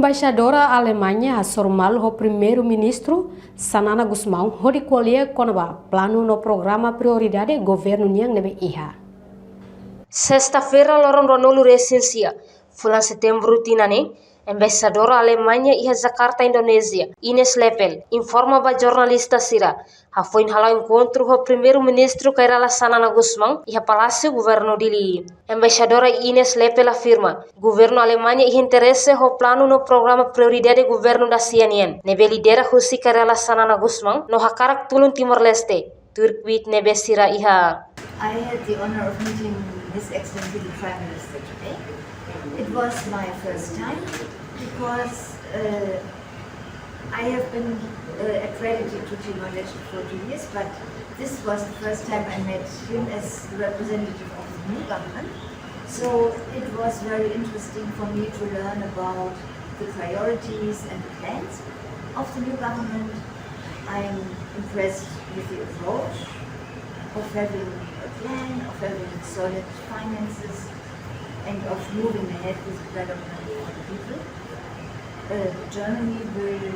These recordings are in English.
embaixadora Alemanha formal o primeiro-ministro Sanana Gusmão hodi colher conaba plano no programa prioridade governo niang nebe iha. Sexta-feira lorong ronolu resensia, bulan setembro tinane, embaixadora Alemanha iha Jakarta, Indonesia, Ines Lepel, informa ba jornalista sira, hafoin hala encontro ho primeiro-ministro Kairala Sanana Gusmão iha Palácio Governo Dili. Embaixadora Ines Lepel afirma, governo Alemanha iha interesse ho plano no programa prioridade governo da CNN, nebe lidera husi Kairala Sanana Gusmão no hakarak tulun Timor-Leste, Turkwit nebe sira iha. I had the honor of meeting His Excellency the Prime Minister today. It was my first time because I have been accredited to Timor-Leste for 2 years, but this was the first time I met him as the representative of the new government. So it was very interesting for me to learn about the priorities and the plans of the new government. I'm impressed with the approach of having a plan, of having solid finances, and of moving ahead with development for the people. Germany will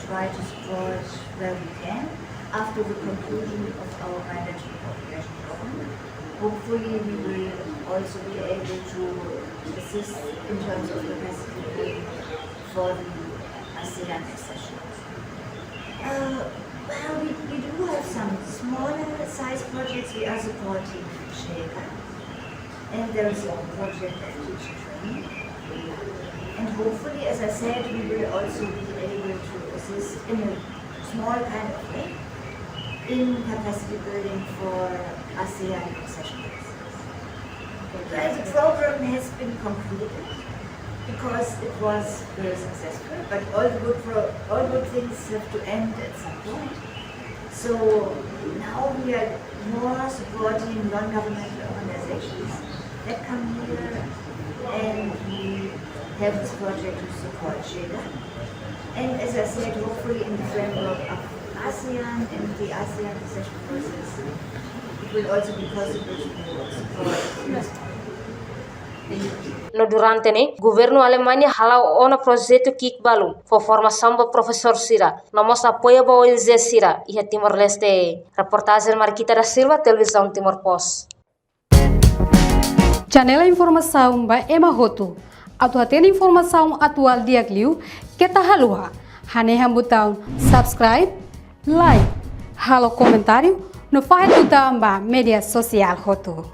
try to support where we can after the conclusion of our bilateral cooperation program. Hopefully we will also be able to assist in terms of capacity building for the ASEAN accession. Well, we do have some smaller size projects. We are supporting Shega, and there is a project of teacher training. And hopefully, as I said, we will also be able to assist in a small kind of way in capacity building for ASEAN accession process. Well, the program has been concluded because it was very successful, but all good things have to end at some point. So now we are more supporting non-governmental organizations that come here, and we have this project to support Shega. And as I said, hopefully in the framework of ASEAN and the ASEAN accession process, it will also be possible to support. No durante ne, governo Alemanha halau ona projeto Kikbalu for formação do professor Sira, nomos apoio ba ONG Sira iha Timor-Leste. Reportagem Marquita da Silva, Televisão Timor Post. Janela informação ba Emma Hoto. Atu atena informação atual diagliu kita halua. Hane butang subscribe, like, halo comentário no file butang ba media sosial Hoto.